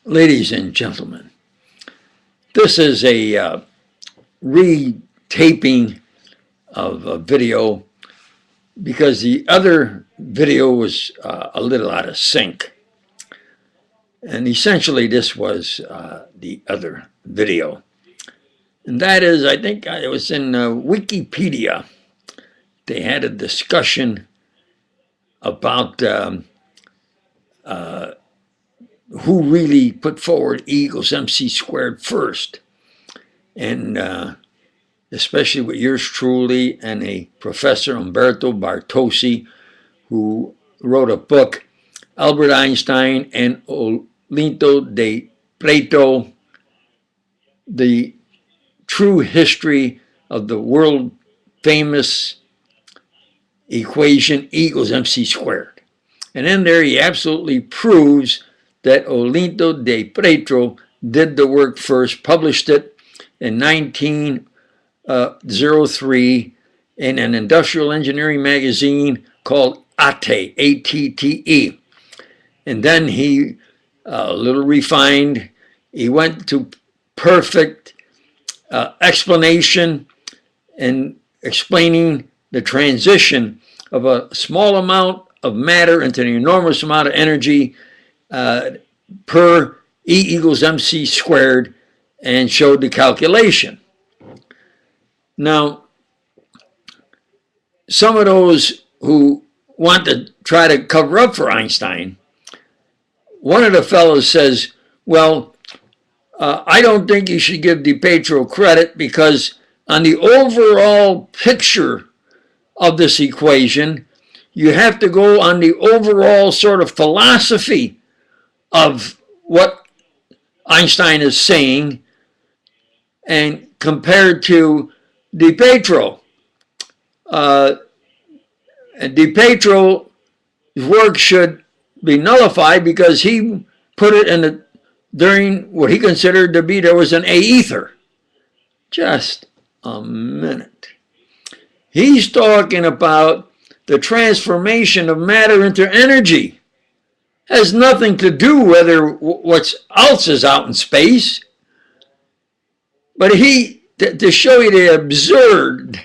Ladies and gentlemen, this is a retaping of a video because the other video was a little out of sync. And essentially this was the other video. And that is, I think it was in Wikipedia. They had a discussion about who really put forward E equals MC squared first. And especially with yours truly and a Professor Umberto Bartosi, who wrote a book, Albert Einstein and Olinto de Plato, The True History of the World Famous Equation E equals MC squared. And in there he absolutely proves that Olinto de Plato did the work first, published it in 1903 in an industrial engineering magazine called ATTE, A-T-T-E. And then he, a little refined, he went to perfect explanation and explaining the transition of a small amount of matter into an enormous amount of energy per E equals MC squared, and showed the calculation. Now, some of those who want to try to cover up for Einstein, one of the fellows says, well, I don't think you should give DiPietro credit because on the overall picture of this equation, you have to go on the overall sort of philosophy of what Einstein is saying and compared to DiPietro. And DiPietro's work should be nullified because he put it in during what he considered to be, there was an aether. Just a minute. He's talking about the transformation of matter into energy. Has nothing to do whether what else is out in space. But to show you the absurd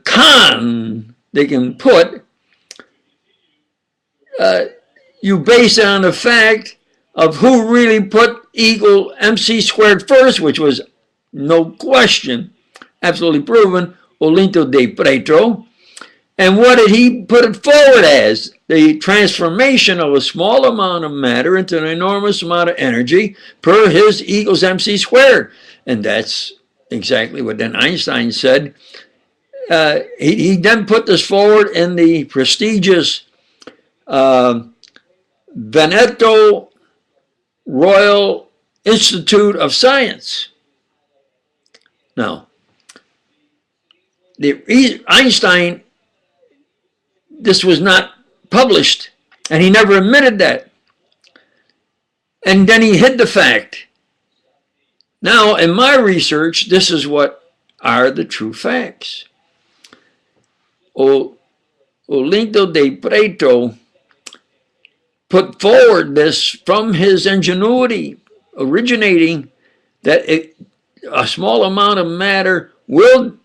con they can put, you base it on the fact of who really put E equal MC squared first, which was no question, absolutely proven, Olinto de Plato. And what did he put it forward as? The transformation of a small amount of matter into an enormous amount of energy per his E equals MC squared. And that's exactly what then Einstein said. He then put this forward in the prestigious Veneto Royal Institute of Science. Now, Einstein, this was not published, and he never admitted that. And then he hid the fact. Now, in my research, this is what are the true facts. Olinto de Plato put forward this from his ingenuity, originating that a small amount of matter will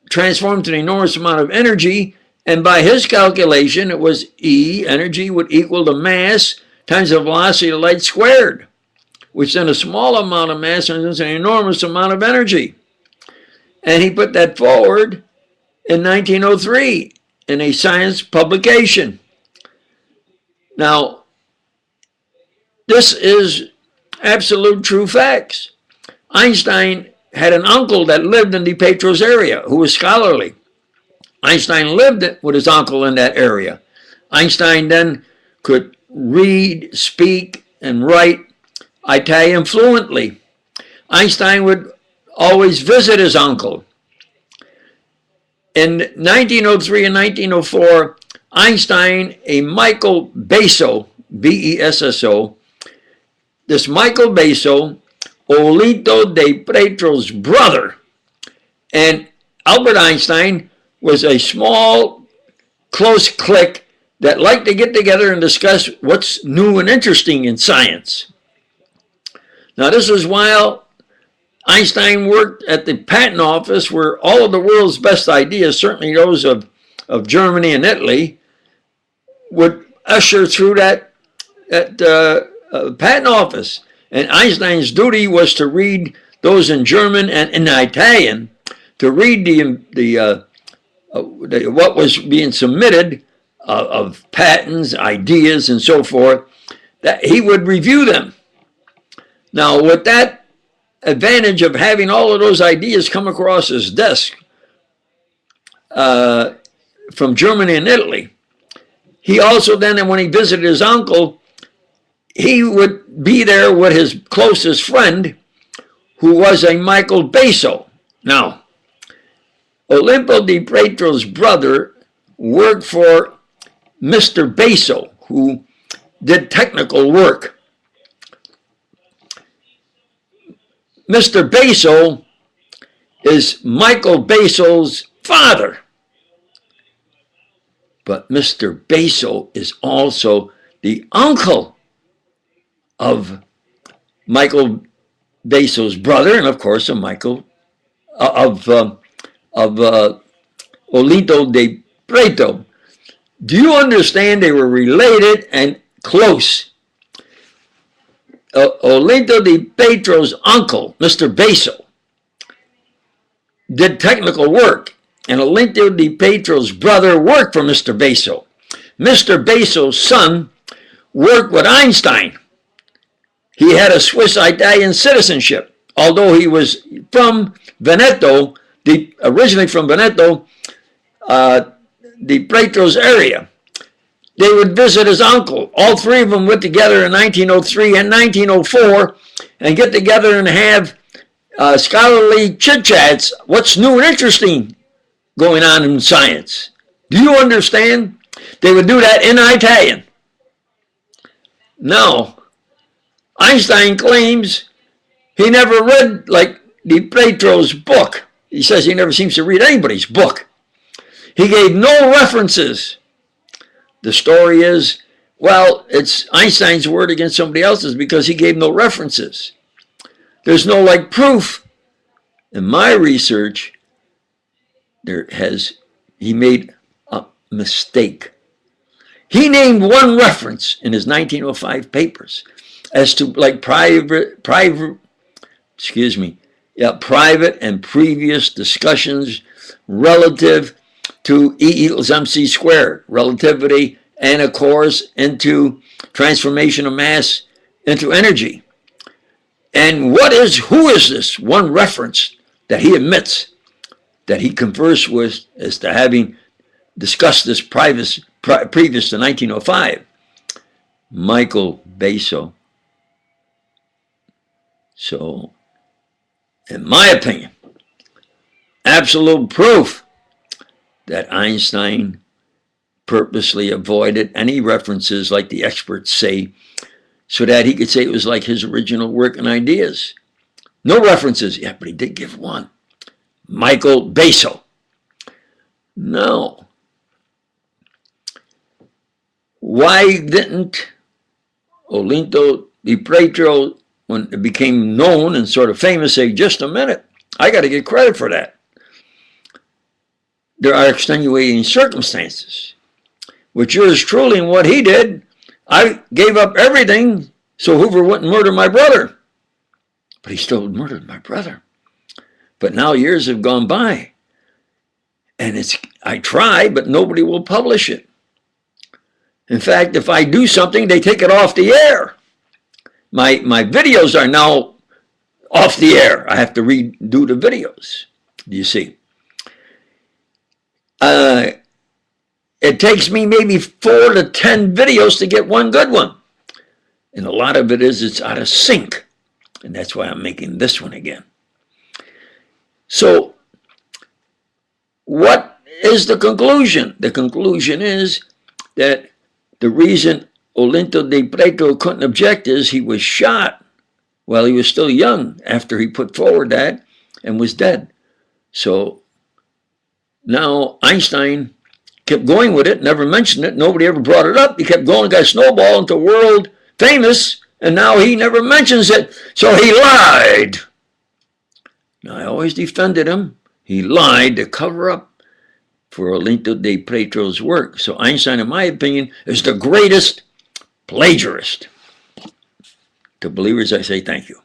transform to an enormous amount of energy. And by his calculation, it was E, energy, would equal the mass times the velocity of light squared, which then a small amount of mass turns an enormous amount of energy. And he put that forward in 1903 in a science publication. Now, this is absolute true facts. Einstein had an uncle that lived in DiPietro's area who was scholarly. Einstein lived with his uncle in that area. Einstein then could read, speak, and write Italian fluently. Einstein would always visit his uncle. In 1903 and 1904, Einstein, a Michael Besso, B-E-S-S-O, this Michael Besso, Olinto de Plato's brother, and Albert Einstein was a small, close clique that like to get together and discuss what's new and interesting in science. Now, this is while Einstein worked at the patent office, where all of the world's best ideas, certainly those of Germany and Italy, would usher through that patent office. And Einstein's duty was to read those in German and in Italian, to read what was being submitted of patents, ideas, and so forth, that he would review them. Now, with that advantage of having all of those ideas come across his desk from Germany and Italy, he also then, when he visited his uncle, he would be there with his closest friend, who was a Michael Basso. Now, Olimpo di Pietro's brother worked for Mr. Basso, who did technical work. Mr. Basso is Michael Basso's father. But Mr. Basso is also the uncle of Michael Basso's brother, and of course of Olinto di Pietro. Do you understand they were related and close? Olinto di Pietro's uncle, Mr. Basso, did technical work, and Olinto di Pietro's brother worked for Mr. Basso. Mr. Basso's son worked with Einstein. He had a Swiss-Italian citizenship, although he was from Veneto, originally from Veneto, the Pietro's area. They would visit his uncle. All three of them went together in 1903 and 1904 and get together and have scholarly chit-chats. What's new and interesting going on in science? Do you understand? They would do that in Italian. Now, Einstein claims he never read, like, Di Pietro's book. He says he never seems to read anybody's book. He gave no references. The story is, well, it's Einstein's word against somebody else's because he gave no references. There's no, like, proof. In my research, he made a mistake. He named one reference in his 1905 papers as to, like, private and previous discussions relative to E equals mc squared, relativity, and of course into transformation of mass into energy. And who is this one reference that he admits that he conversed with as to having discussed this previous to 1905? Michael Basso. So, in my opinion, absolute proof that Einstein purposely avoided any references like the experts say, so that he could say it was like his original work and ideas. No references, yeah, but he did give one. Michael Basso. No. Why didn't Olinto di Pietro, when it became known and sort of famous, say, just a minute, I got to get credit for that? There are extenuating circumstances. With yours truly and what he did, I gave up everything so Hoover wouldn't murder my brother. But he still murdered my brother. But now years have gone by. And I try, but nobody will publish it. In fact, if I do something, they take it off the air. My videos are now off the air. I have to redo the videos. Do you see? It takes me maybe 4 to 10 videos to get one good one. And a lot of it's out of sync. And that's why I'm making this one again. So, what is the conclusion? The conclusion is that the reason Olinto di Pietro couldn't object is he was shot while he was still young after he put forward that and was dead. So, now Einstein kept going with it, never mentioned it. Nobody ever brought it up. He kept going, got snowballed into world famous, and now he never mentions it. So he lied. Now, I always defended him. He lied to cover up for Olinto de Pretro's work. So Einstein, in my opinion, is the greatest plagiarist. To believers, I say thank you.